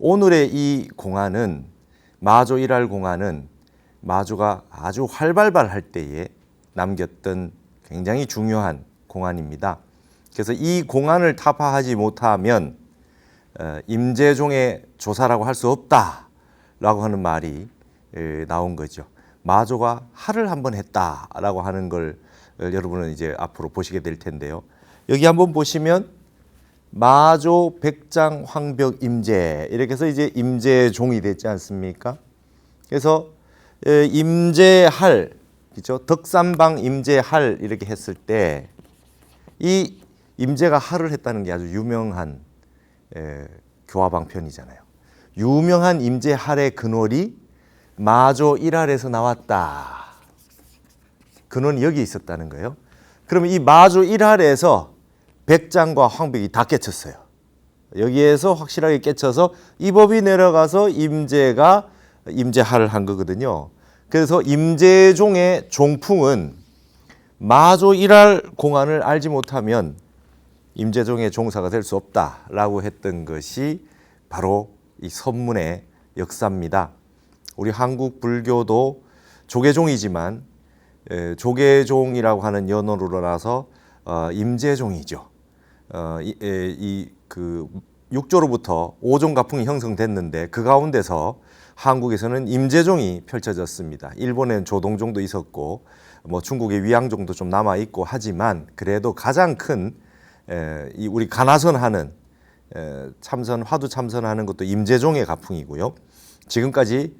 오늘의 이 공안은 마조 일할 공안은 마조가 아주 활발할 때에 남겼던 굉장히 중요한 공안입니다. 그래서 이 공안을 타파하지 못하면 임재종의 조사라고 할 수 없다라고 하는 말이 나온 거죠. 마조가 할을 한번 했다라고 하는 걸 여러분은 이제 앞으로 보시게 될 텐데요. 여기 한번 보시면 마조, 백장, 황벽, 임재 이렇게 해서 이제 임재종이 됐지 않습니까? 그래서 임재할, 그렇죠? 덕삼방 임재할 이렇게 했을 때 이 임재가 할을 했다는 게 아주 유명한 교화방편이잖아요. 유명한 임재할의 근원이 마조 일할에서 나왔다. 근원이 여기 있었다는 거예요. 그러면 이 마조 일할에서 백장과 황벽이 다 깨쳤어요. 여기에서 확실하게 깨쳐서 이 법이 내려가서 임재가 임재할을 한 거거든요. 그래서 임재종의 종풍은 마조 일할 공안을 알지 못하면 임재종의 종사가 될 수 없다라고 했던 것이 바로 이 선문의 역사입니다. 우리 한국 불교도 조계종이지만 조계종이라고 하는 연호로 나서 임재종이죠. 그 6조로부터 5종 가풍이 형성됐는데 그 가운데서 한국에서는 임재종이 펼쳐졌습니다. 일본에는 조동종도 있었고 뭐 중국의 위양종도 좀 남아 있고 하지만 그래도 가장 큰 우리 가나선하는 참선 화두 참선하는 것도 임재종의 가풍이고요. 지금까지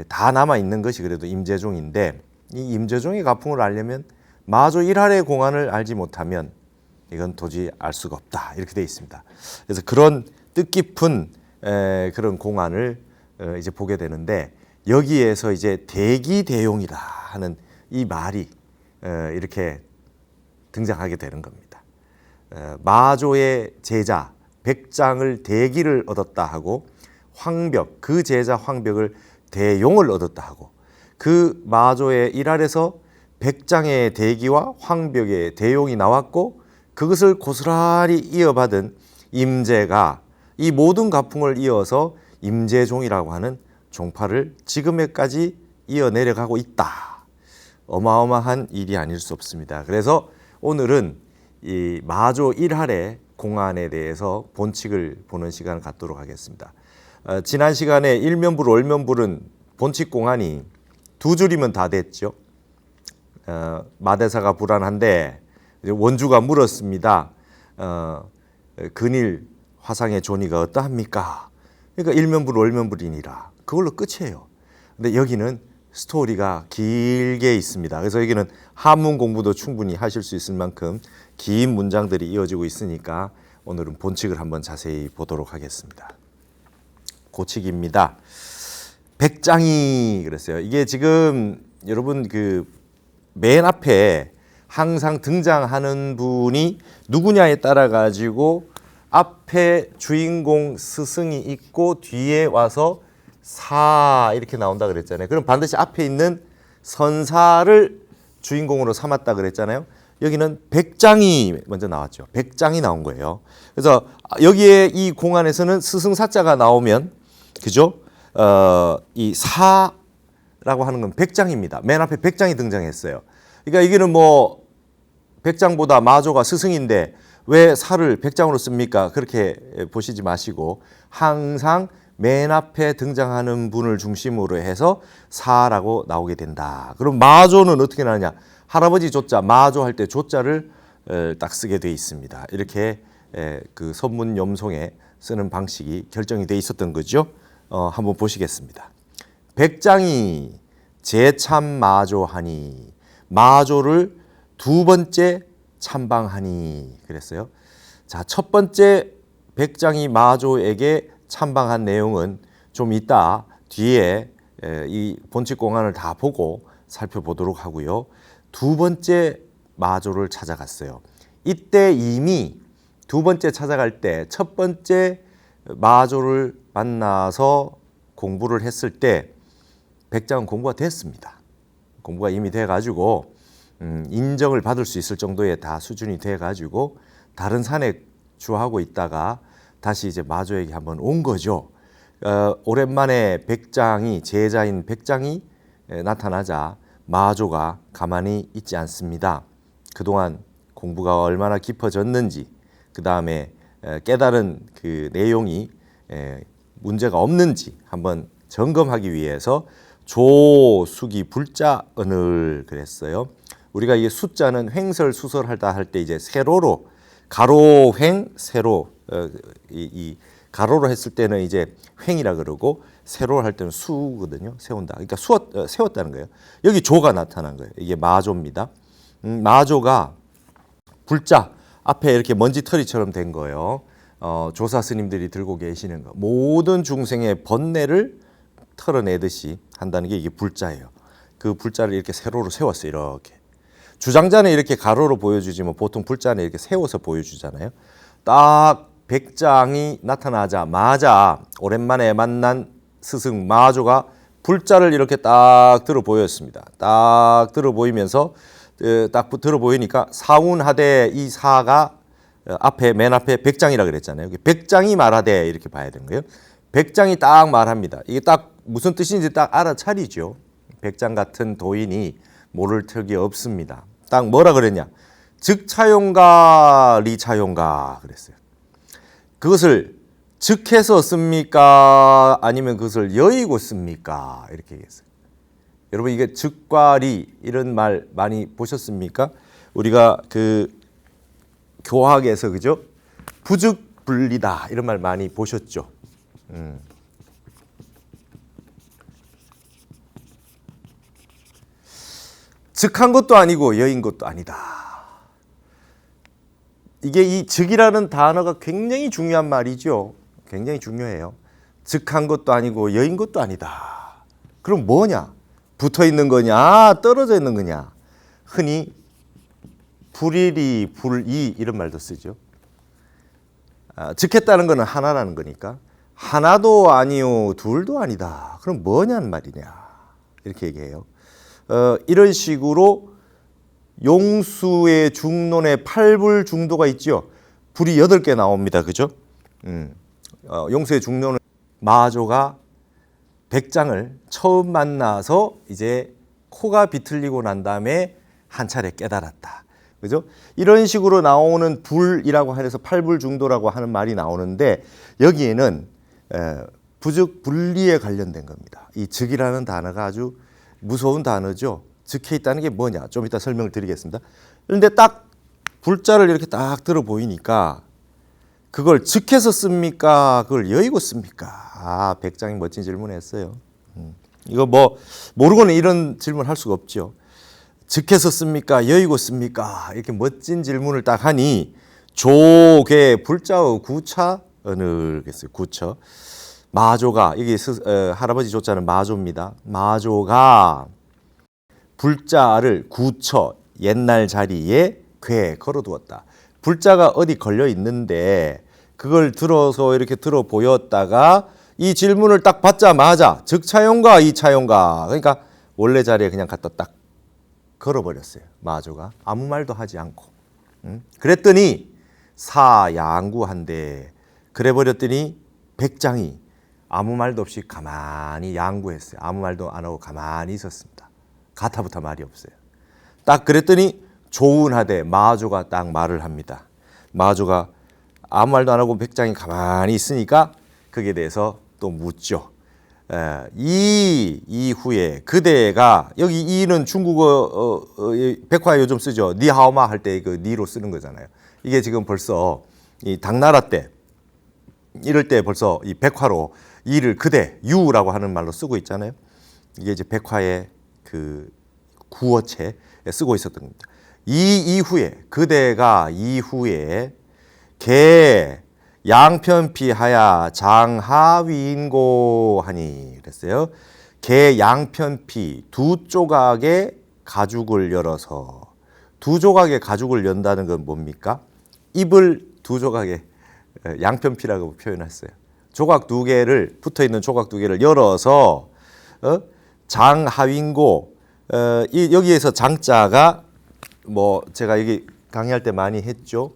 다 남아 있는 것이 그래도 임재종인데 이 임재종의 가풍을 알려면 마조 일할의 공안을 알지 못하면 이건 도저히 알 수가 없다 이렇게 되어 있습니다. 그래서 그런 뜻깊은 그런 공안을 이제 보게 되는데 여기에서 이제 대기대용이다 하는 이 말이 이렇게 등장하게 되는 겁니다. 마조의 제자 백장을 대기를 얻었다 하고 황벽 그 제자 황벽을 대용을 얻었다 하고 그 마조의 일할에서 백장의 대기와 황벽의 대용이 나왔고 그것을 고스란히 이어받은 임재가 이 모든 가풍을 이어서 임재종이라고 하는 종파를 지금에까지 이어내려가고 있다. 어마어마한 일이 아닐 수 없습니다. 그래서 오늘은 이 마조 일할의 공안에 대해서 본칙을 보는 시간을 갖도록 하겠습니다. 지난 시간에 일면불, 월면불은 본칙 공안이 두 줄이면 다 됐죠. 마대사가 불안한데 원주가 물었습니다. 근일 화상의 존의가 어떠합니까? 그러니까 일면불, 월면불이니라. 그걸로 끝이에요. 근데 여기는 스토리가 길게 있습니다. 그래서 여기는 한문 공부도 충분히 하실 수 있을 만큼 긴 문장들이 이어지고 있으니까 오늘은 본칙을 한번 자세히 보도록 하겠습니다. 고칙입니다. 백장이 그랬어요. 이게 지금 여러분 그 맨 앞에 항상 등장하는 분이 누구냐에 따라 가지고 앞에 주인공 스승이 있고 뒤에 와서 사 이렇게 나온다 그랬잖아요. 그럼 반드시 앞에 있는 선사를 주인공으로 삼았다 그랬잖아요. 여기는 백장이 먼저 나왔죠. 백장이 나온 거예요. 그래서 여기에 이 공안에서는 스승사자가 나오면 그죠? 이 사라고 하는 건 백장입니다. 맨 앞에 백장이 등장했어요. 그러니까 이게는 뭐 백장보다 마조가 스승인데 왜 사를 백장으로 씁니까? 그렇게 보시지 마시고 항상 맨 앞에 등장하는 분을 중심으로 해서 사라고 나오게 된다. 그럼 마조는 어떻게 나느냐? 할아버지 조자, 마조 할 때 조자를 딱 쓰게 돼 있습니다. 이렇게 그 선문 염송에 쓰는 방식이 결정이 돼 있었던 거죠. 한번 보시겠습니다. 백장이 재참 마조하니 마조를 두 번째 참방하니 그랬어요. 자, 첫 번째 백장이 마조에게 참방한 내용은 좀 이따 뒤에 이 본칙 공안을 다 보고 살펴보도록 하고요. 두 번째 마조를 찾아갔어요. 이때 이미 두 번째 찾아갈 때 첫 번째 마조를 만나서 공부를 했을 때 백장은 공부가 됐습니다. 공부가 이미 돼가지고 인정을 받을 수 있을 정도의 다 수준이 돼가지고 다른 산에 주하고 있다가 다시 이제 마조에게 한번 온 거죠. 오랜만에 백장이 제자인 백장이 나타나자 마조가 가만히 있지 않습니다. 그동안 공부가 얼마나 깊어졌는지 그 다음에 깨달은 그 내용이 문제가 없는지 한번 점검하기 위해서 조수기 불자언을 그랬어요. 우리가 이 숫자는 횡설수설하다 할 때 이제 세로로 가로 횡 세로 이 가로로 했을 때는 이제 횡이라 그러고 세로로 할 때는 수거든요. 세운다. 그러니까 세웠다는 거예요. 여기 조가 나타난 거예요. 이게 마조입니다. 마조가 불자 앞에 이렇게 먼지털이처럼 된 거예요. 조사 스님들이 들고 계시는 거. 모든 중생의 번뇌를 털어내듯이 한다는 게 이게 불자예요. 그 불자를 이렇게 세로로 세웠어요. 이렇게. 주장자는 이렇게 가로로 보여주지만 보통 불자는 이렇게 세워서 보여주잖아요. 딱 백장이 나타나자마자 오랜만에 만난 스승 마조가 불자를 이렇게 딱 들어 보였습니다. 딱 들어 보이면서 딱 들어 보이니까 사운하되 이 사가 앞에 맨 앞에 백장이라 그랬잖아요. 백장이 말하되 이렇게 봐야 되는 거예요. 백장이 딱 말합니다. 이게 딱 무슨 뜻인지 딱 알아차리죠. 백장 같은 도인이 모를 턱이 없습니다. 딱 뭐라 그랬냐? 즉차용가 리차용가 그랬어요. 그것을 즉해서 씁니까? 아니면 그것을 여의고 씁니까? 이렇게 얘기했어요. 여러분 이게 즉과 리 이런 말 많이 보셨습니까? 우리가 그 교학에서 그죠? 부즉불리다 이런 말 많이 보셨죠? 즉한 것도 아니고 여인 것도 아니다. 이게 이 즉이라는 단어가 굉장히 중요한 말이죠. 굉장히 중요해요. 즉한 것도 아니고 여인 것도 아니다. 그럼 뭐냐? 붙어 있는 거냐? 떨어져 있는 거냐? 흔히 불일이, 불이 이런 말도 쓰죠. 즉했다는 것은 하나라는 거니까 하나도 아니요 둘도 아니다. 그럼 뭐냐는 말이냐? 이렇게 얘기해요. 이런 식으로 용수의 중론에 팔불 중도가 있죠. 불이 8개 나옵니다. 그죠? 용수의 중론은 마조가 백장을 처음 만나서 이제 코가 비틀리고 난 다음에 한 차례 깨달았다. 그죠? 이런 식으로 나오는 불이라고 해서 팔불 중도라고 하는 말이 나오는데 여기에는 부즉 불리에 관련된 겁니다. 이 즉이라는 단어가 아주 무서운 단어죠. 즉해 있다는 게 뭐냐? 좀 이따 설명을 드리겠습니다. 그런데 딱 불자를 이렇게 딱 들어 보이니까 그걸 즉해서 씁니까? 그걸 여의고 씁니까? 백장이 멋진 질문했어요. 이거 뭐 모르고는 이런 질문 할 수가 없죠. 즉해서 씁니까? 여의고 씁니까? 이렇게 멋진 질문을 딱 하니 조계 불자의 구차언을 했어요. 구처. 마조가 여기 할아버지 조자는 마조입니다. 마조가 불자를 구처 옛날 자리에 괴 걸어두었다. 불자가 어디 걸려 있는데 그걸 들어서 이렇게 들어 보였다가 이 질문을 딱 받자마자 즉차용가 이차용가 그러니까 원래 자리에 그냥 갖다 딱 걸어버렸어요. 마조가 아무 말도 하지 않고 그랬더니 사양구한데 그래버렸더니 백장이 아무 말도 없이 가만히 양구했어요. 아무 말도 안 하고 가만히 있었습니다. 가타부터 말이 없어요. 딱 그랬더니 조운하되 마조가 딱 말을 합니다. 마조가 아무 말도 안 하고 백장이 가만히 있으니까 거기에 대해서 또 묻죠. 이 이후에 그대가 여기 이는 중국어 백화에 요즘 쓰죠. 니하오마 할 때 그 니로 쓰는 거잖아요. 이게 지금 벌써 이 당나라 때 이럴 때 벌써 이 백화로 이를 그대 유라고 하는 말로 쓰고 있잖아요. 이게 이제 백화의 그 구어체에 쓰고 있었던 겁니다. 이 이후에 그대가 이후에 개 양편피하야 장하위인고 하니 그랬어요. 개 양편피 두 조각의 가죽을 열어서 두 조각의 가죽을 연다는 건 뭡니까? 입을 두 조각의 양편피라고 표현했어요. 조각 두 개를 붙어 있는 조각 두 개를 열어서 장하윈고 여기에서 장자가 뭐 제가 여기 강의할 때 많이 했죠.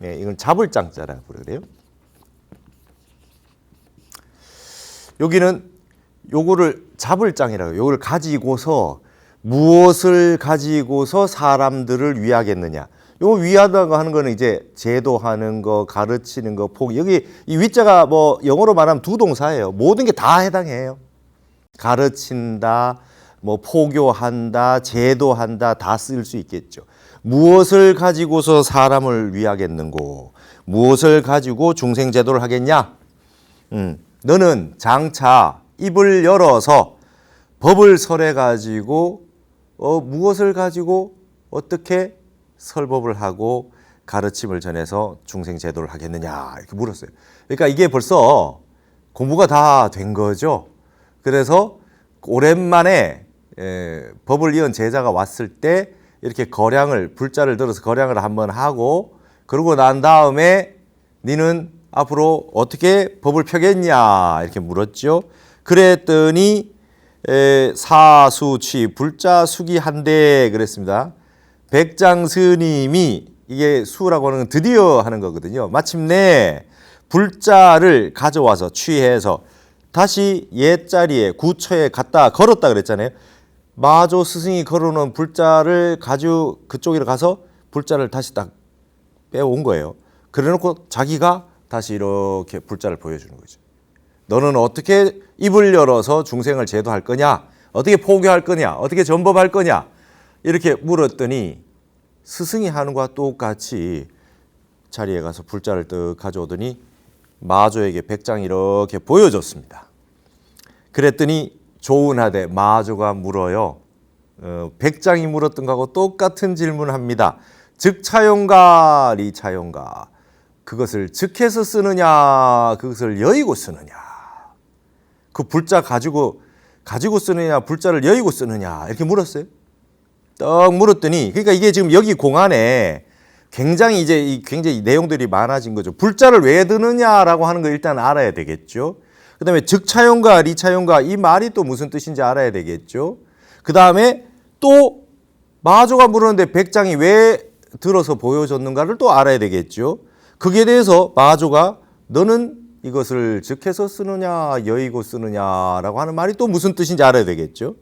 이건 잡을 장자라고 그래요. 여기는 요거를 잡을 장이라고. 요걸 가지고서 무엇을 가지고서 사람들을 위하겠느냐. 요거 위하다고 하는 거는 이제 제도하는 거, 가르치는 거, 포기. 여기 이 위자가 뭐 영어로 말하면 두 동사예요. 모든 게 다 해당해요. 가르친다, 뭐 포교한다, 제도한다 다 쓸 수 있겠죠. 무엇을 가지고서 사람을 위하겠는고, 무엇을 가지고 중생제도를 하겠냐? 너는 장차 입을 열어서 법을 설해 가지고 무엇을 가지고 어떻게 설법을 하고 가르침을 전해서 중생제도를 하겠느냐 이렇게 물었어요. 그러니까 이게 벌써 공부가 다 된 거죠. 그래서 오랜만에 법을 이은 제자가 왔을 때 이렇게 거량을 불자를 들어서 거량을 한번 하고 그러고 난 다음에 니는 앞으로 어떻게 법을 펴겠냐 이렇게 물었죠. 그랬더니 사수취 불자 수기 한대 그랬습니다. 백장 스님이 이게 수라고 하는 건 드디어 하는 거거든요. 마침내 불자를 가져와서 취해서 다시 옛자리에 구처에 갖다 걸었다 그랬잖아요. 마조 스승이 걸어놓은 불자를 가지고 그쪽으로 가서 불자를 다시 딱 빼온 거예요. 그래놓고 자기가 다시 이렇게 불자를 보여주는 거죠. 너는 어떻게 입을 열어서 중생을 제도할 거냐? 어떻게 포교할 거냐? 어떻게 전법할 거냐? 이렇게 물었더니 스승이 하는 것과 똑같이 자리에 가서 불자를 떡 가져오더니 마조에게 백장이 이렇게 보여줬습니다. 그랬더니 조은하되 마조가 물어요. 백장이 물었던 거하고 똑같은 질문을 합니다. 즉차용가 리차용가 그것을 즉해서 쓰느냐 그것을 여의고 쓰느냐 그 불자 가지고 쓰느냐 불자를 여의고 쓰느냐 이렇게 물었어요. 떡 물었더니 그러니까 이게 지금 여기 공안에 굉장히 이제 굉장히 내용들이 많아진 거죠. 불자를 왜 드느냐라고 하는 거 일단 알아야 되겠죠. 그다음에 즉차용가 리차용가 이 말이 또 무슨 뜻인지 알아야 되겠죠. 그다음에 또 마조가 물었는데 백장이 왜 들어서 보여줬는가를 또 알아야 되겠죠. 거기에 대해서 마조가 너는 이것을 즉해서 쓰느냐 여의고 쓰느냐라고 하는 말이 또 무슨 뜻인지 알아야 되겠죠.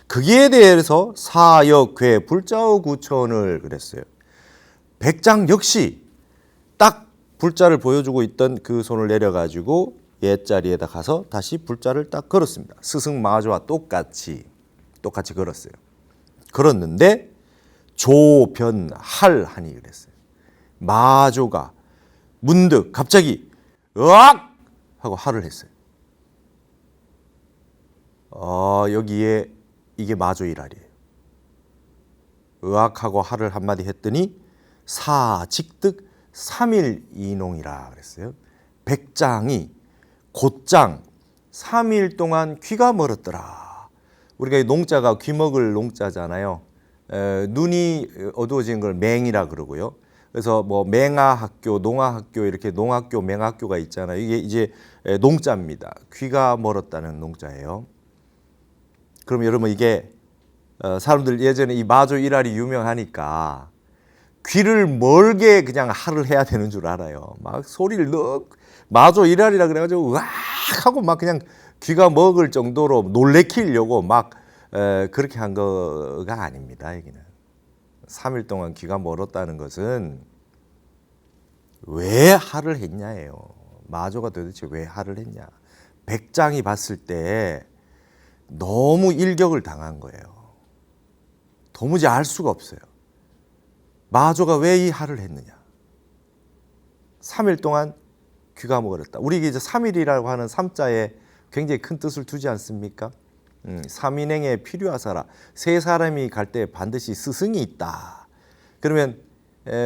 거기에 대해서 사역괴 불자의 구천을 그랬어요. 백장 역시 딱 불자를 보여주고 있던 그 손을 내려가지고 옛자리에다 가서 다시 불자를 딱 걸었습니다. 스승 마조와 똑같이 걸었어요. 걸었는데 조변할하니 그랬어요. 마조가 문득 갑자기 으악 하고 할을 했어요. 여기에 이게 마조 일할이에요. 으악하고 할을 한마디 했더니 사직득 3일 이농이라 그랬어요. 백장이 곧장 3일 동안 귀가 멀었더라. 우리가 이 농자가 귀먹을 농자잖아요. 눈이 어두워진 걸 맹이라 그러고요. 그래서 뭐 맹아학교, 농아학교 이렇게 농학교, 맹학교가 있잖아요. 이게 이제 농자입니다. 귀가 멀었다는 농자예요. 그럼 여러분 이게 사람들 예전에 이 마조 일할이 유명하니까 귀를 멀게 그냥 할을 해야 되는 줄 알아요. 막 소리를 마조 일할이라 그래가지고 으악 하고 막 그냥 귀가 먹을 정도로 놀래키려고 막 그렇게 한 거가 아닙니다. 여기는 3일 동안 귀가 멀었다는 것은 왜 할을 했냐예요. 마조가 도대체 왜 할을 했냐. 백장이 봤을 때 너무 일격을 당한 거예요. 도무지 알 수가 없어요. 마조가 왜 이 할을 했느냐. 3일 동안 귀가 먹었다. 우리 이제 3일이라고 하는 3자에 굉장히 큰 뜻을 두지 않습니까? 3인행에 필요하사라. 세 사람이 갈 때 반드시 스승이 있다. 그러면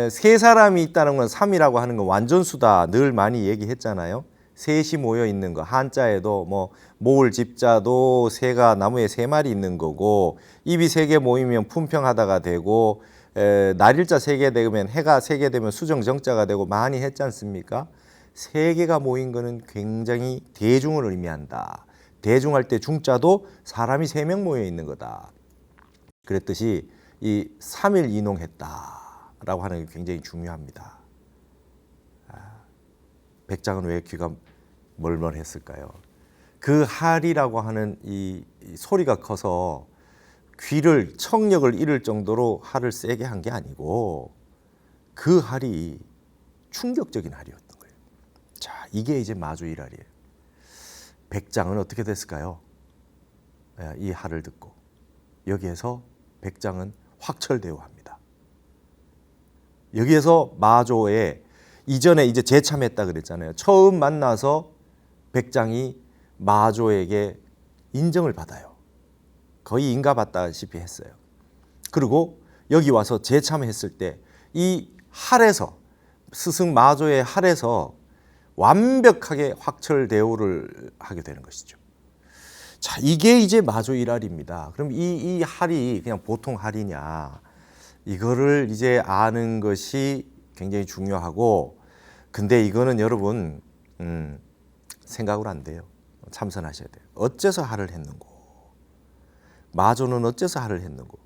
세 사람이 있다는 건 3이라고 하는 건 완전수다. 늘 많이 얘기했잖아요. 셋이 모여 있는 거. 한자에도 뭐 모을 집자도 새가 나무에 3마리 있는 거고 입이 3개 모이면 품평하다가 되고 날일자 3개 되면 해가 3개 되면 수정정자가 되고 많이 했지 않습니까? 3개가 모인 거는 굉장히 대중을 의미한다. 대중할 때 중자도 사람이 3명 모여 있는 거다. 그랬듯이 이 3일 이농했다라고 하는 게 굉장히 중요합니다. 백장은 왜 귀가 멀멀했을까요? 그 할이라고 하는 이 소리가 커서 귀를 청력을 잃을 정도로 할을 세게 한 게 아니고 그 할이 충격적인 할이었던 거예요. 자, 이게 이제 마주일할이에요. 백장은 어떻게 됐을까요? 이 할을 듣고 여기에서 백장은 확철대오합니다. 여기에서 마조에 이전에 이제 재참했다 그랬잖아요. 처음 만나서 백장이 마조에게 인정을 받아요. 거의 인가받다시피 했어요. 그리고 여기 와서 재참했을 때 이 할에서 스승 마조의 할에서 완벽하게 확철대오를 하게 되는 것이죠. 자, 이게 이제 마조일할입니다. 그럼 이 할이 그냥 보통 할이냐? 이거를 이제 아는 것이 굉장히 중요하고, 근데 이거는 여러분 생각을 안 돼요. 참선하셔야 돼요. 어째서 할을 했는고? 마조는 어째서 할을 했는고?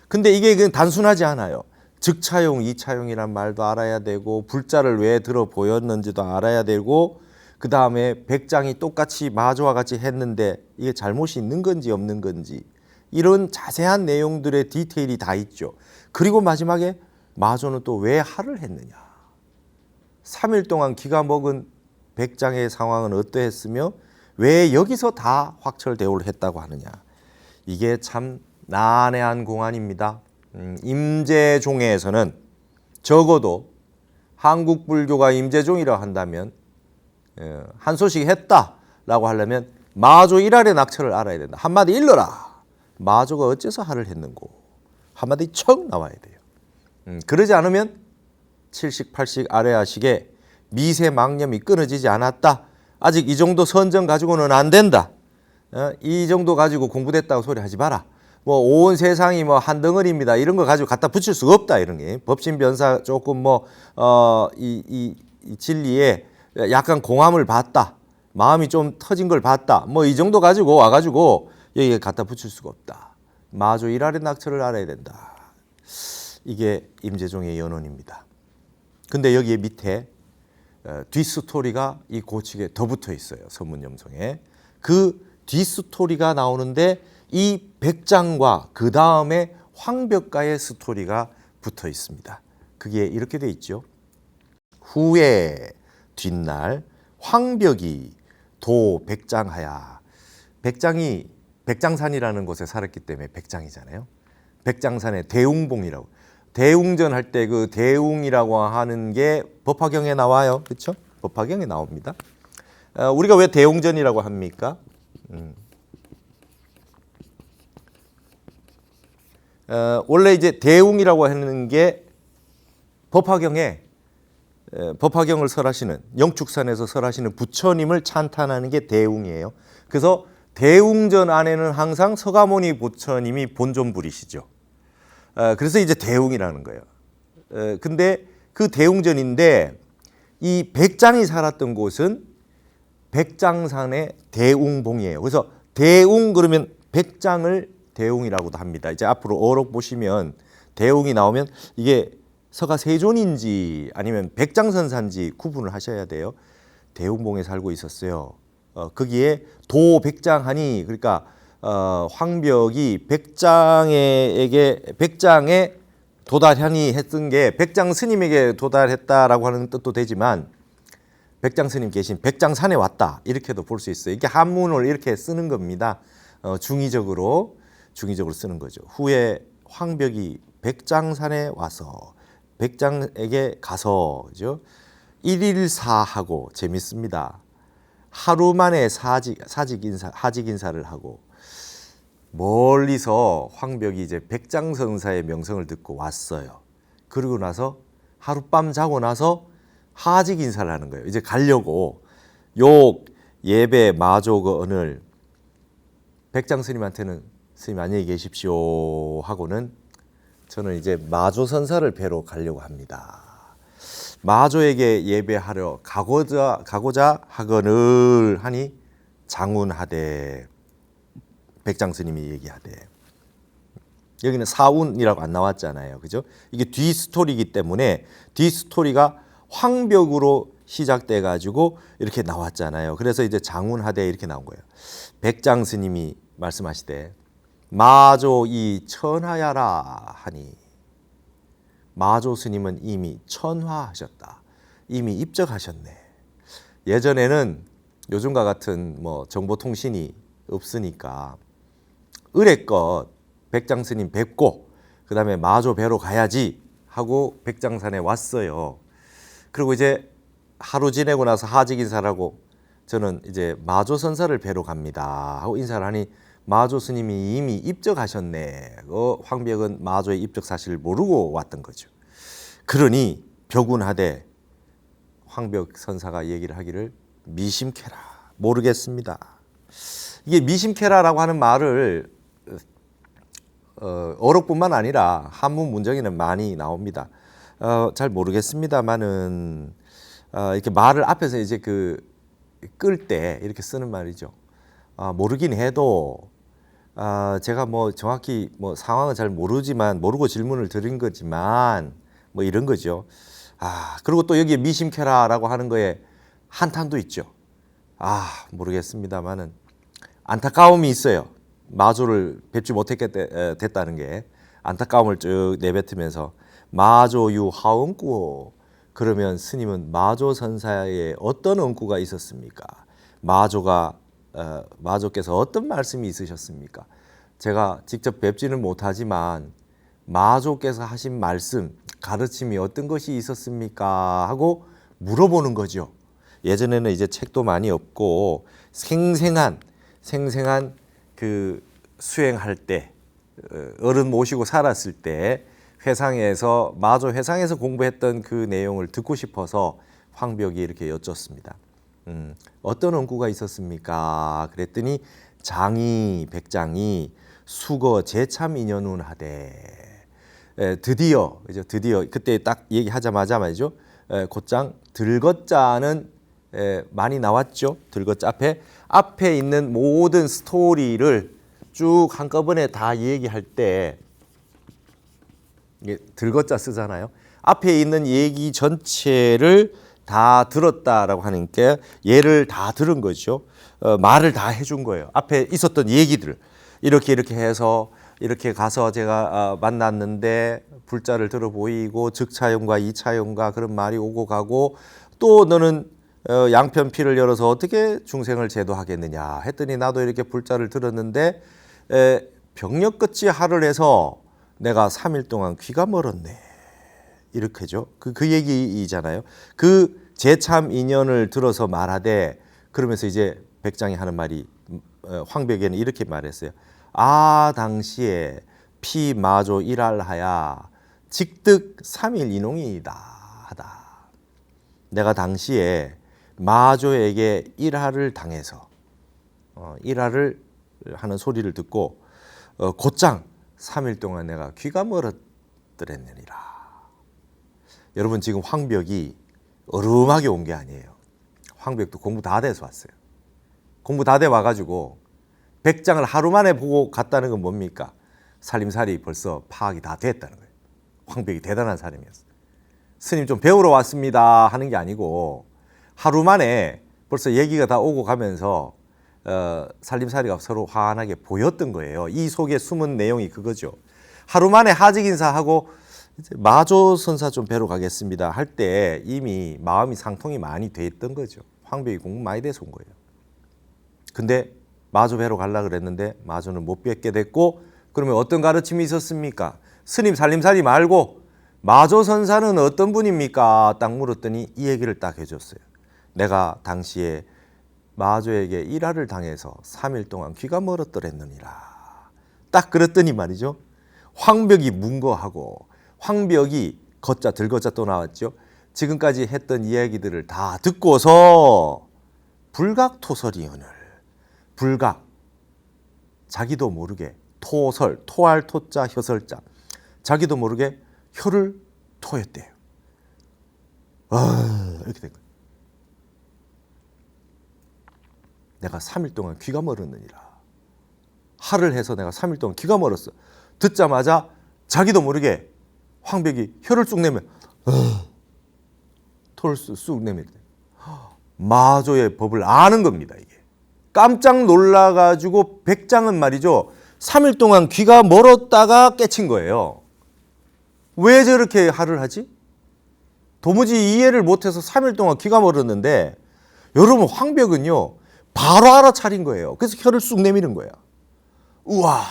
근데 이게 그냥 단순하지 않아요. 즉차용, 이차용이란 말도 알아야 되고, 불자를 왜 들어 보였는지도 알아야 되고, 그 다음에 백장이 똑같이 마조와 같이 했는데 이게 잘못이 있는 건지 없는 건지, 이런 자세한 내용들의 디테일이 다 있죠. 그리고 마지막에 마조는 또 왜 할을 했느냐. 3일 동안 기가 먹은 백장의 상황은 어떠했으며 왜 여기서 다 확철대오를 했다고 하느냐. 이게 참 난해한 공안입니다. 임재종에서는 적어도 한국 불교가 임재종이라 한다면 한소식 했다라고 하려면 마조 일할의 낙처를 알아야 된다. 한마디 일러라. 마조가 어째서 할을 했는고. 한마디 척 나와야 돼요. 그러지 않으면 7식 8식 아래하식에 미세망념이 끊어지지 않았다. 아직 이 정도 선정 가지고는 안 된다. 이 정도 가지고 공부됐다고 소리 하지 마라. 뭐 온 세상이 뭐 한 덩어리입니다. 이런 거 가지고 갖다 붙일 수가 없다. 이런 게 법신 변사 조금 이 진리에 약간 공함을 봤다. 마음이 좀 터진 걸 봤다. 뭐 이 정도 가지고 와가지고 여기에 갖다 붙일 수가 없다. 마조 일할의 낙처를 알아야 된다. 이게 임재종의 연원입니다. 근데 여기에 밑에 뒷스토리가 이 고측에 더 붙어 있어요. 선문염송에. 그 뒷스토리가 나오는데 이 백장과 그 다음에 황벽가의 스토리가 붙어 있습니다. 그게 이렇게 돼 있죠. 후에 뒷날 황벽이 도 백장하야. 백장이 백장산이라는 곳에 살았기 때문에 백장이잖아요. 백장산의 대웅봉이라고. 대웅전 할 때 그 대웅이라고 하는 게 법화경에 나와요. 그렇죠? 법화경에 나옵니다. 우리가 왜 대웅전이라고 합니까? 원래 이제 대웅이라고 하는 게 법화경에 법화경을 설하시는 영축산에서 설하시는 부처님을 찬탄하는 게 대웅이에요. 그래서 대웅전 안에는 항상 서가모니 부처님이 본존불이시죠. 그래서 이제 대웅이라는 거예요. 근데 그 대웅전인데 이 백장이 살았던 곳은 백장산의 대웅봉이에요. 그래서 대웅 그러면 백장을 대웅이라고도 합니다. 이제 앞으로 어록 보시면 대웅이 나오면 이게 서가 세존인지 아니면 백장선사인지 구분을 하셔야 돼요. 대웅봉에 살고 있었어요. 거기에 도백장하니 그러니까 황벽이 백장에 도달하니 했던 게 백장 스님에게 도달했다라고 하는 뜻도 되지만 백장 스님 계신 백장산에 왔다 이렇게도 볼 수 있어요. 이게 한문을 이렇게 쓰는 겁니다. 중의적으로 쓰는 거죠. 후에 황벽이 백장산에 와서 백장에게 가서 그죠? 일일사하고 재밌습니다. 하루 만에 하직 인사를 하고 멀리서 황벽이 이제 백장선사의 명성을 듣고 왔어요. 그러고 나서 하룻밤 자고 나서 하직 인사를 하는 거예요. 이제 가려고 욕 예배 마조건을 백장 스님한테는 스님 안녕히 계십시오 하고는 저는 이제 마조선사를 뵈러 가려고 합니다. 마조에게 예배하러 가고자 하거늘 하니 장운하되 백장 스님이 얘기하되 여기는 사운이라고 안 나왔잖아요. 그죠? 이게 뒤 스토리이기 때문에 뒤 스토리가 황벽으로 시작돼 가지고 이렇게 나왔잖아요. 그래서 이제 장운하되 이렇게 나온 거예요. 백장 스님이 말씀하시되 마조 이 천하야라 하니, 마조 스님은 이미 천화하셨다. 이미 입적하셨네. 예전에는 요즘과 같은 뭐 정보통신이 없으니까 의례껏 백장 스님 뵙고 그다음에 마조 뵈러 가야지 하고 백장산에 왔어요. 그리고 이제 하루 지내고 나서 하직 인사라고 저는 이제 마조 선사를 뵈러 갑니다 하고 인사를 하니 마조 스님이 이미 입적하셨네. 황벽은 마조의 입적 사실을 모르고 왔던 거죠. 그러니 벽운하되 황벽 선사가 얘기를 하기를 미심캐라, 모르겠습니다. 이게 미심캐라라고 하는 말을 어록뿐만 아니라 한문 문정에는 많이 나옵니다. 잘 모르겠습니다만은 이렇게 말을 앞에서 이제 끌 때 이렇게 쓰는 말이죠. 모르긴 해도 제가 뭐 정확히 뭐 상황은 잘 모르고 질문을 드린 거지만 뭐 이런 거죠. 그리고 또 여기에 미심캐라라고 하는 거에 한탄도 있죠. 모르겠습니다만은 안타까움이 있어요. 마조를 뵙지 못했다는 게 안타까움을 쭉 내뱉으면서 마조유 하응꾸어, 그러면 스님은 마조 선사에 어떤 응꾸가 있었습니까? 마조께서 어떤 말씀이 있으셨습니까? 제가 직접 뵙지는 못하지만 마조께서 하신 말씀, 가르침이 어떤 것이 있었습니까? 하고 물어보는 거죠. 예전에는 이제 책도 많이 없고 생생한 그 수행할 때 어른 모시고 살았을 때 회상에서 마조 회상에서 공부했던 그 내용을 듣고 싶어서 황벽이 이렇게 여쭙습니다. 어떤 응구가 있었습니까? 그랬더니 백장이 수거 제참 인연운 하되, 드디어 그때 딱 얘기하자마자 말이죠. 곧장 들것자는 많이 나왔죠. 들것자 앞에 있는 모든 스토리를 쭉 한꺼번에 다 얘기할 때 들것자 쓰잖아요. 앞에 있는 얘기 전체를 다 들었다라고 하니까 얘를 다 들은 거죠. 말을 다 해준 거예요. 앞에 있었던 얘기들 이렇게 해서 이렇게 가서 제가 만났는데 불자를 들어 보이고 즉차용과 이차용과 그런 말이 오고 가고, 또 너는 양편피를 열어서 어떻게 중생을 제도하겠느냐 했더니 나도 이렇게 불자를 들었는데 병력 끝이 하를 해서 내가 3일 동안 귀가 멀었네. 이렇게죠. 그 얘기이잖아요. 그 제참 인연을 들어서 말하되, 그러면서 이제 백장이 하는 말이 황벽에는 이렇게 말했어요. 당시에 피마조 일할하야 직득 3일 인홍이다 하다. 내가 당시에 마조에게 일하를 당해서 일하를 하는 소리를 듣고 곧장 3일 동안 내가 귀가 멀었더랬느니라. 여러분, 지금 황벽이 어rum하게 온 게 아니에요. 황벽도 공부 다 돼서 왔어요. 공부 다 돼 와가지고 백장을 하루 만에 보고 갔다는 건 뭡니까? 살림살이 벌써 파악이 다 됐다는 거예요. 황벽이 대단한 사람이었어요. 스님 좀 배우러 왔습니다 하는 게 아니고 하루 만에 벌써 얘기가 다 오고 가면서 살림살이가 서로 환하게 보였던 거예요. 이 속에 숨은 내용이 그거죠. 하루 만에 하직 인사하고 이제 마조 선사 좀 뵈러 가겠습니다 할 때 이미 마음이 상통이 많이 돼 있던 거죠. 황벽이 공부 많이 돼서 온 거예요. 근데 마조 뵈러 가려고 그랬는데 마조는 못 뵙게 됐고, 그러면 어떤 가르침이 있었습니까? 스님 살림살이 말고 마조 선사는 어떤 분입니까? 딱 물었더니 이 얘기를 딱 해줬어요. 내가 당시에 마조에게 일하를 당해서 3일 동안 귀가 멀었더랬느니라. 딱 그랬더니 말이죠. 황벽이 문거하고 황벽이 들것자 또 나왔죠. 지금까지 했던 이야기들을 다 듣고서 불각토설이언을, 불각, 자기도 모르게 토할 토자 혀설자, 자기도 모르게 혀를 토했대요. 이렇게 된 거예요. 내가 3일 동안 귀가 멀었느니라. 하를 해서 내가 3일 동안 귀가 멀었어. 듣자마자 자기도 모르게 황벽이 혀를 쑥 내면 토를 쑥 내밀대. 마조의 법을 아는 겁니다. 이게 깜짝 놀라가지고 백장은 말이죠, 3일 동안 귀가 멀었다가 깨친 거예요. 왜 저렇게 할을 하지? 도무지 이해를 못해서 3일 동안 귀가 멀었는데, 여러분 황벽은요 바로 알아차린 거예요. 그래서 혀를 쑥 내미는 거야. 우와,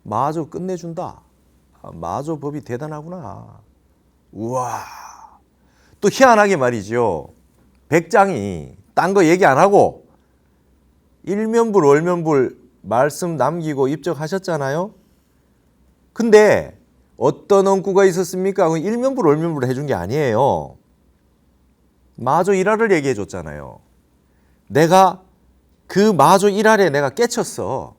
마조 끝내준다. 마조 법이 대단하구나. 우와. 또 희한하게 말이죠, 백장이 딴 거 얘기 안 하고 일면불 월면불 말씀 남기고 입적하셨잖아요. 근데 어떤 원구가 있었습니까? 일면불 월면불 해준 게 아니에요. 마조 일화를 얘기해 줬잖아요. 내가 그 마조 일화에 내가 깨쳤어.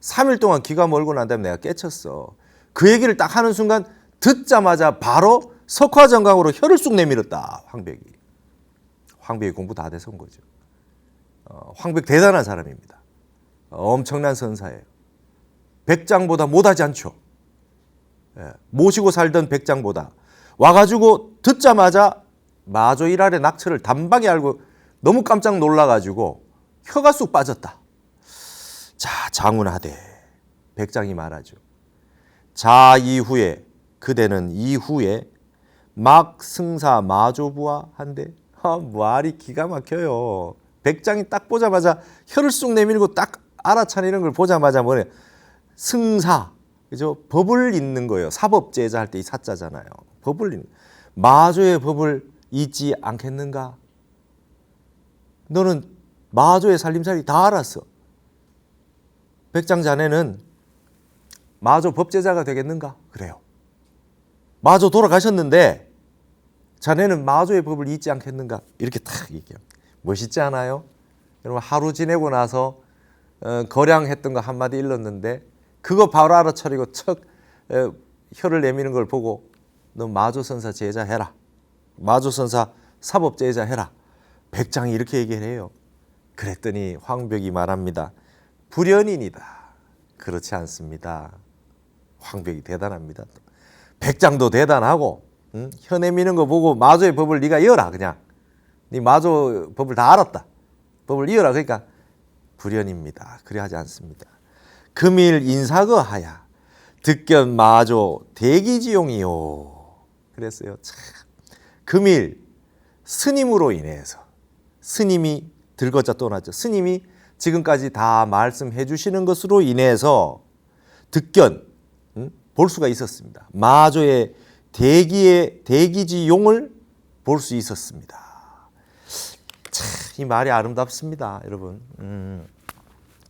3일 동안 귀가 멀고 난 다음에 내가 깨쳤어. 그 얘기를 딱 하는 순간 듣자마자 바로 석화정강으로 혀를 쑥 내밀었다. 황벽이 공부 다 돼서 온 거죠. 황벽 대단한 사람입니다. 엄청난 선사예요. 백장보다 못하지 않죠. 모시고 살던 백장보다 와가지고 듣자마자 마조 일할의 낙처를 단박에 알고 너무 깜짝 놀라가지고 혀가 쑥 빠졌다. 자, 장운하되 백장이 말하죠. 자 이후에 그대는 이후에 막 승사 마조부와 한데, 말이 기가 막혀요. 백장이 딱 보자마자 혀를 쑥 내밀고 딱 알아차리는 걸 보자마자 뭐래? 승사, 그죠? 법을 잇는 거예요. 사법제자 할 때 이 사자잖아요. 법을 잇는. 마조의 법을 잊지 않겠는가? 너는 마조의 살림살이 다 알았어. 백장 자네는 마조 법제자가 되겠는가? 그래요. 마조 돌아가셨는데 자네는 마조의 법을 잊지 않겠는가? 이렇게 딱 얘기해요. 멋있지 않아요? 여러분 하루 지내고 나서 거량했던 거 한마디 일렀는데 그거 바로 알아차리고 척 혀를 내미는 걸 보고 너 마조선사 제자 해라. 마조선사 사법 제자 해라. 백장이 이렇게 얘기를 해요. 그랬더니 황벽이 말합니다. 불연인이다. 그렇지 않습니다. 황벽이 대단합니다. 백장도 대단하고, 응? 혀 내미는 거 보고 마조의 법을 네가 이어라. 그냥 네 마조 법을 다 알았다. 법을 이어라. 그러니까 불연입니다. 그래 하지 않습니다. 금일 인사거하야 득견 마조 대기지용이요. 그랬어요. 참. 금일 스님으로 인해서, 스님이 들거자 떠났죠. 스님이 지금까지 다 말씀해 주시는 것으로 인해서 득견, 볼 수가 있었습니다. 마조의 대기지용을 볼 수 있었습니다. 참, 이 말이 아름답습니다, 여러분.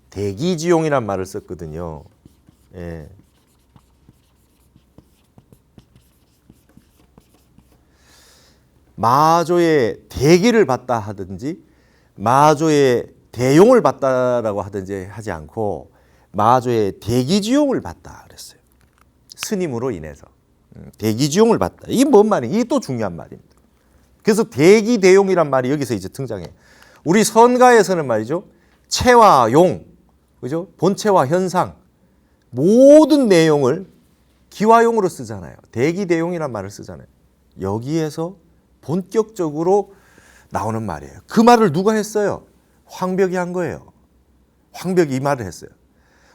대기지용이란 말을 썼거든요. 예. 마조의 대기를 받다 하든지 마조의 대용을 받다라고 하든지 하지 않고 마조의 대기지용을 받다 그랬어요. 스님으로 인해서 대기지용을 받다. 이게 뭔 말이에요? 이게 또 중요한 말입니다. 그래서 대기대용이란 말이 여기서 이제 등장해요. 우리 선가에서는 말이죠, 체와 용, 그죠? 본체와 현상 모든 내용을 기와용으로 쓰잖아요. 대기대용이란 말을 쓰잖아요. 여기에서 본격적으로 나오는 말이에요. 그 말을 누가 했어요? 황벽이 한 거예요. 황벽이 이 말을 했어요.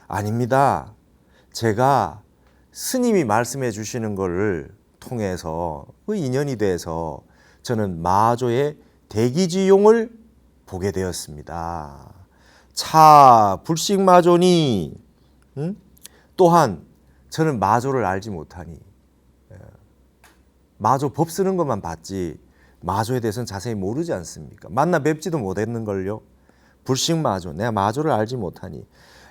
아닙니다. 제가 스님이 말씀해 주시는 것을 통해서 그 인연이 돼서 저는 마조의 대기지용을 보게 되었습니다. 차 불식마조니, 또한 저는 마조를 알지 못하니 마조 법 쓰는 것만 봤지 마조에 대해서는 자세히 모르지 않습니까? 만나 뵙지도 못했는걸요. 불식마조, 내가 마조를 알지 못하니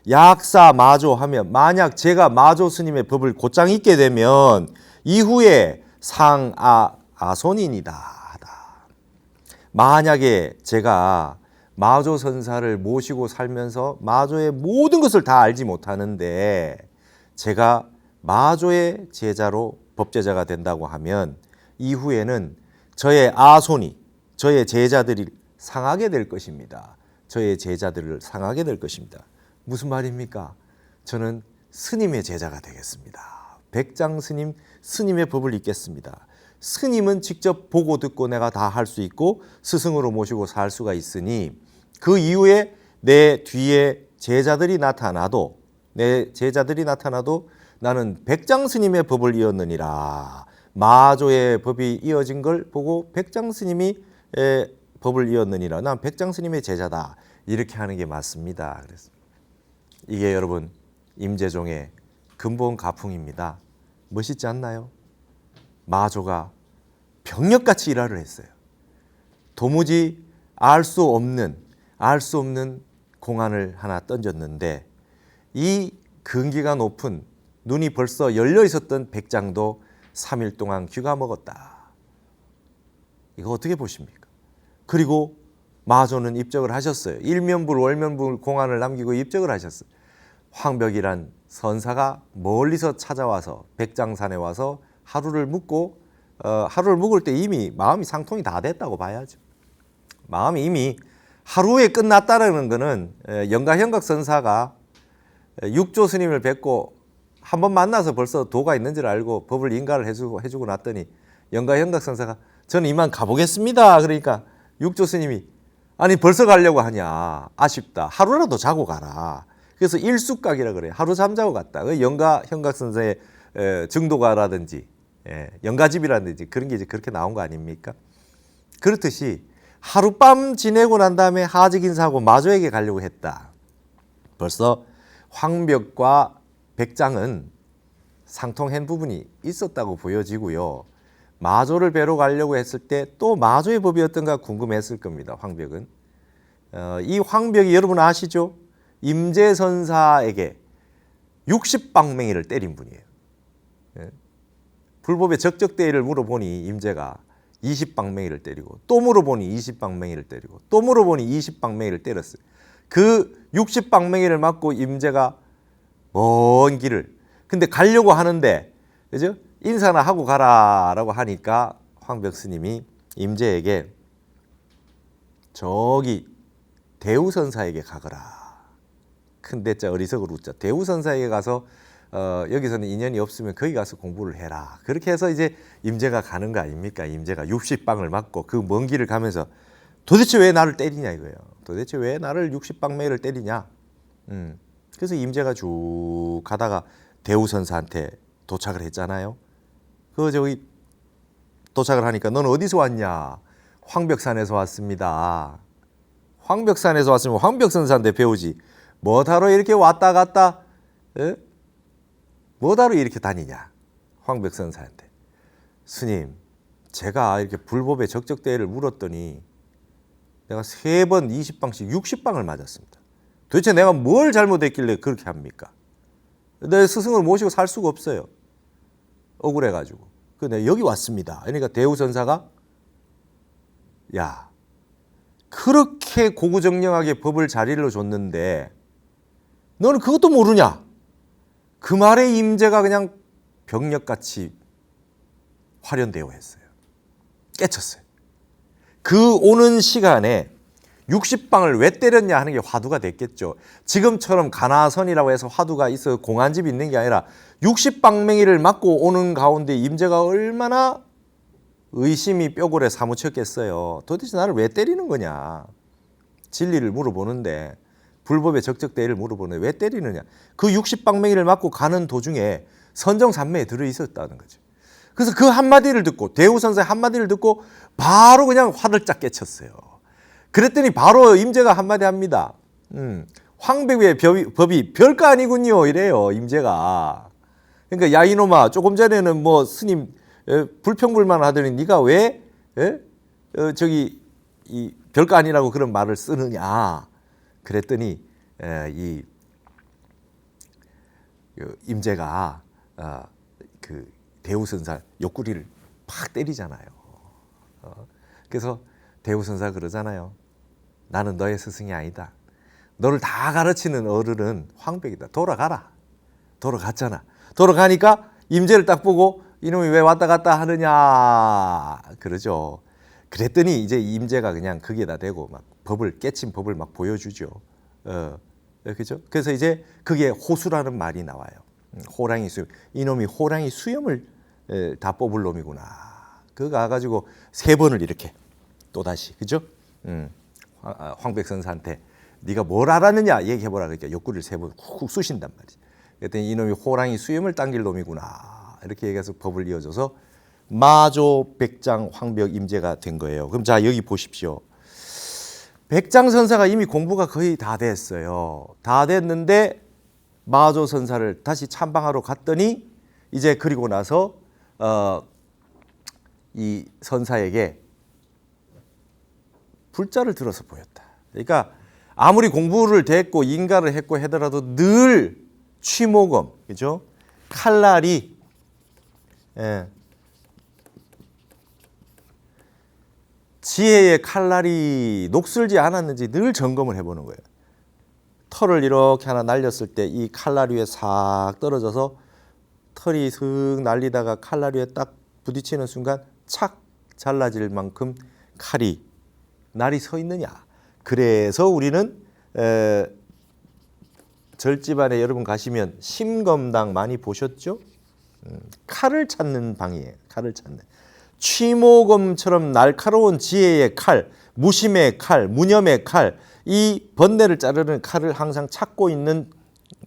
약사 마조 하면 만약 제가 마조 스님의 법을 곧장 잊게 되면 이후에 상아손인이다 하다. 만약에 제가 마조 선사를 모시고 살면서 마조의 모든 것을 다 알지 못하는데 제가 마조의 제자로 법제자가 된다고 하면 이후에는 저의 아손이, 저의 제자들이 상하게 될 것입니다. 저의 제자들을 상하게 될 것입니다. 무슨 말입니까? 저는 스님의 제자가 되겠습니다. 백장 스님, 스님의 법을 읽겠습니다. 스님은 직접 보고 듣고 내가 다 할 수 있고 스승으로 모시고 살 수가 있으니 그 이후에 내 뒤에 제자들이 나타나도 나는 백장 스님의 법을 이었느니라. 마조의 법이 이어진 걸 보고 백장 스님이 법을 이었느니라. 난 백장 스님의 제자다. 이렇게 하는 게 맞습니다. 그래서 이게 여러분 임재종의 근본 가풍입니다. 멋있지 않나요? 마조가 병력같이 일화를 했어요. 도무지 알 수 없는 공안을 하나 던졌는데 이 근기가 높은 눈이 벌써 열려 있었던 백장도 3일 동안 귀가 먹었다. 이거 어떻게 보십니까? 그리고 마조는 입적을 하셨어요. 일면불 월면불 공안을 남기고 입적을 하셨어요. 황벽이란 선사가 멀리서 찾아와서 백장산에 와서 하루를 묵고 하루를 묵을 때 이미 마음이 상통이 다 됐다고 봐야죠. 마음이 이미 하루에 끝났다는 것은 영가현각 선사가 육조 스님을 뵙고 한 번 만나서 벌써 도가 있는 줄 알고 법을 인가를 해주고 났더니 영가현각 선사가 저는 이만 가보겠습니다. 그러니까 육조 스님이 아니 벌써 가려고 하냐, 아쉽다, 하루라도 자고 가라. 그래서 일숙각이라 그래요. 하루 잠자고 갔다. 영가현각 선사의 증도가라든지 영가집이라든지 그런 게 이제 그렇게 나온 거 아닙니까? 그렇듯이 하룻밤 지내고 난 다음에 하직 인사하고 마조에게 가려고 했다. 벌써 황벽과 백장은 상통한 부분이 있었다고 보여지고요. 마조를 뵈러 가려고 했을 때 또 마조의 법이 어떤가 궁금했을 겁니다. 황벽은. 이 황벽이 여러분 아시죠? 임재선사에게 60방맹이를 때린 분이에요. 불법의 적적대의를 물어보니 임재가 20방맹이를 때리고 또 물어보니 20방맹이를 때리고 또 물어보니 20방맹이를 때렸어요. 그 60방맹이를 맞고 임재가 먼 길을 근데 가려고 하는데 그죠? 인사나 하고 가라라고 하니까 황벽 스님이 임재에게 저기 대우선사에게 가거라. 큰 대자 어리석을 웃자. 대우선사에게 가서 여기서는 인연이 없으면 거기 가서 공부를 해라. 그렇게 해서 이제 임재가 가는 거 아닙니까? 임재가 60방을 맞고 그 먼 길을 가면서 도대체 왜 나를 때리냐 이거예요. 도대체 왜 나를 60방매를 때리냐. 그래서 임재가 쭉 가다가 대우선사한테 도착을 했잖아요. 그 저기 도착을 하니까 넌 어디서 왔냐? 황벽산에서 왔습니다. 황벽산에서 왔으면 황벽선사한테 배우지. 뭐하러 이렇게 왔다 갔다 뭐하러 이렇게 다니냐? 황벽선사한테. 스님, 제가 이렇게 불법의 적적대의를 물었더니 내가 3번 20방씩 60방을 맞았습니다. 도대체 내가 뭘 잘못했길래 그렇게 합니까? 내 스승을 모시고 살 수가 없어요. 억울해가지고. 내가 여기 왔습니다. 그러니까 대우선사가 야, 그렇게 고구정령하게 법을 자리를 줬는데 너는 그것도 모르냐? 그 말에 임재가 그냥 병력같이 화련대오했어요. 깨쳤어요. 그 오는 시간에 60방을 왜 때렸냐 하는 게 화두가 됐겠죠. 지금처럼 가나선이라고 해서 화두가 있어 공안집이 있는 게 아니라 60방맹이를 맞고 오는 가운데 임재가 얼마나 의심이 뼈골에 사무쳤겠어요. 도대체 나를 왜 때리는 거냐. 진리를 물어보는데 불법의 적적대의를 물어보는데 왜 때리느냐. 그 60방맹이를 맞고 가는 도중에 선정산매에 들어있었다는 거죠. 그래서 그 한마디를 듣고 대우선사의 한마디를 듣고 바로 그냥 화를 짝 깨쳤어요. 그랬더니 바로 임재가 한마디 합니다. 황벽의 법이 별거 아니군요. 이래요. 임재가. 그러니까 야 이놈아 조금 전에는 뭐 스님 불평불만 하더니 네가 왜 저기 이 별거 아니라고 그런 말을 쓰느냐. 그랬더니 이 임재가 그 대우선사 옆구리를 팍 때리잖아요. 그래서 대우선사 그러잖아요. 나는 너의 스승이 아니다. 너를 다 가르치는 어른은 황벽이다. 돌아가라. 돌아갔잖아. 돌아가니까 임재를 딱 보고 이놈이 왜 왔다 갔다 하느냐 그러죠. 그랬더니 이제 임재가 그냥 거기에다 대고 막 법을 깨친 법을 막 보여주죠. 그죠? 그래서 이제 그게 호수라는 말이 나와요. 호랑이 수염. 이놈이 호랑이 수염을 다 뽑을 놈이구나. 그 가가지고 3번을 이렇게 또다시 그죠? 황백선사한테 네가 뭘 알았느냐 얘기해보라 그러니까 옆구리를 3번 쿡쿡 쑤신단 말이지. 그랬더니 이놈이 호랑이 수염을 당길 놈이구나 이렇게 얘기해서 법을 이어줘서 마조, 백장, 황벽, 임제가 된 거예요. 그럼 자 여기 보십시오. 백장 선사가 이미 공부가 거의 다 됐어요. 다 됐는데 마조 선사를 다시 참방하러 갔더니 이제 그리고 나서 이 선사에게 불자를 들어서 보였다. 그러니까 아무리 공부를 됐고 인가를 했고 하더라도 늘 취모검, 그죠? 칼날이 지혜의 칼날이 녹슬지 않았는지 늘 점검을 해보는 거예요. 털을 이렇게 하나 날렸을 때 이 칼날 위에 싹 떨어져서 털이 슥 날리다가 칼날 위에 딱 부딪히는 순간 착 잘라질 만큼 칼이 날이 서 있느냐. 그래서 우리는 절집안에 여러분 가시면 심검당 많이 보셨죠? 칼을 찾는 방이에요. 칼을 찾는. 취모검처럼 날카로운 지혜의 칼, 무심의 칼, 무념의 칼, 이 번뇌를 자르는 칼을 항상 찾고 있는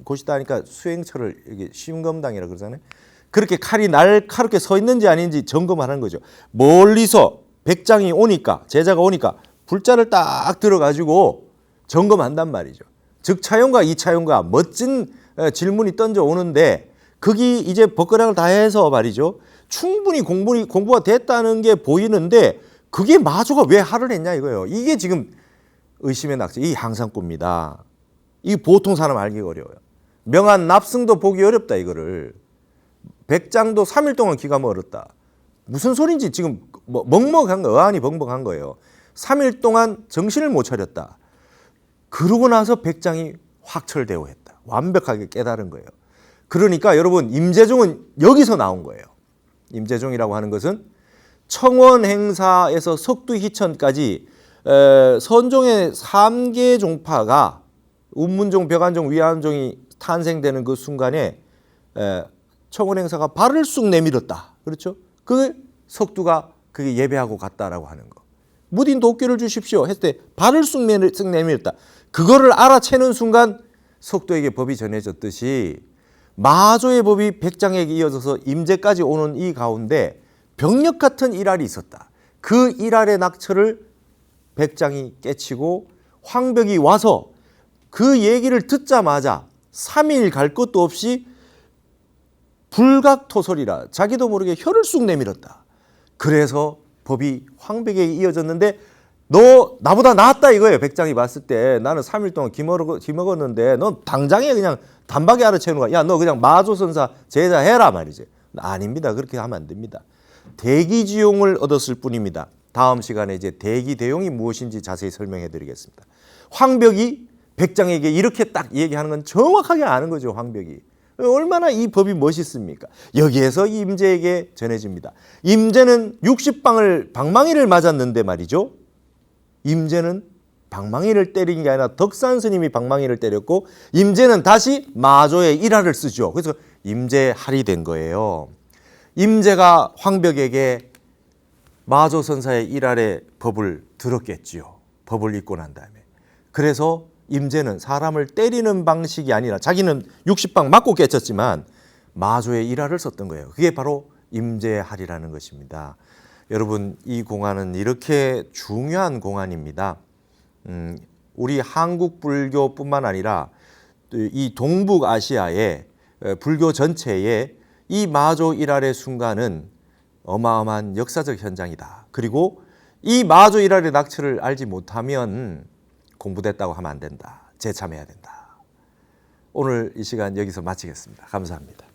곳이다 하니까 수행처를 이게 심검당이라고 그러잖아요. 그렇게 칼이 날카롭게 서 있는지 아닌지 점검하는 거죠. 멀리서 백장이 오니까 제자가 오니까 불자를 딱 들어가지고 점검한단 말이죠. 즉차용과 이차용과 멋진 질문이 던져 오는데 거기 이제 벗가락을 다 해서 말이죠. 충분히 공부가 됐다는 게 보이는데 그게 마조가 왜 하를 했냐 이거예요. 이게 지금 의심의 낙제, 이 항상구입니다. 이 보통 사람 알기 어려워요. 명한 납승도 보기 어렵다 이거를. 백장도 3일 동안 기가 멀었다. 무슨 소린지 지금 먹먹한 거, 어안이 벙벙한 거예요. 3일 동안 정신을 못 차렸다. 그러고 나서 백장이 확철대오했다. 완벽하게 깨달은 거예요. 그러니까 여러분 임재종은 여기서 나온 거예요. 임재종이라고 하는 것은 청원 행사에서 석두희천까지 선종의 3개 종파가 운문종, 벽안종, 위안종이 탄생되는 그 순간에 청원 행사가 발을 쑥 내밀었다. 그렇죠? 그 석두가 그게 예배하고 갔다라고 하는 거. 무딘 도끼를 주십시오 했을 때 발을 쑥 내밀었다. 그거를 알아채는 순간 석두에게 법이 전해졌듯이 마조의 법이 백장에게 이어져서 임제까지 오는 이 가운데 병력 같은 일할이 있었다. 그 일할의 낙처를 백장이 깨치고 황벽이 와서 그 얘기를 듣자마자 3일 갈 것도 없이 불각토설이라 자기도 모르게 혀를 쑥 내밀었다. 그래서 법이 황벽에게 이어졌는데 너 나보다 낫다 이거예요. 백장이 봤을 때 나는 3일 동안 기먹었는데 넌 당장에 그냥 단박에 알아채는 거야. 야, 너 그냥 마조선사 제자 해라 말이지. 아닙니다. 그렇게 하면 안 됩니다. 대기지용을 얻었을 뿐입니다. 다음 시간에 이제 대기대용이 무엇인지 자세히 설명해 드리겠습니다. 황벽이 백장에게 이렇게 딱 얘기하는 건 정확하게 아는 거죠. 황벽이. 얼마나 이 법이 멋있습니까? 여기에서 임제에게 전해집니다. 임제는 60방을 방망이를 맞았는데 말이죠. 임제는 방망이를 때린 게 아니라 덕산 스님이 방망이를 때렸고 임제는 다시 마조의 일화를 쓰죠. 그래서 임제할이 된 거예요. 임제가 황벽에게 마조 선사의 일할의 법을 들었겠지요. 법을 읽고 난 다음에. 그래서 임제는 사람을 때리는 방식이 아니라 자기는 60방 맞고 깨쳤지만 마조의 일화를 썼던 거예요. 그게 바로 임제할이라는 것입니다. 여러분 이 공안은 이렇게 중요한 공안입니다. 우리 한국 불교뿐만 아니라 이 동북아시아의 불교 전체에 이 마조 일할의 순간은 어마어마한 역사적 현장이다. 그리고 이 마조 일할의 낙처를 알지 못하면 공부됐다고 하면 안 된다. 재참해야 된다. 오늘 이 시간 여기서 마치겠습니다. 감사합니다.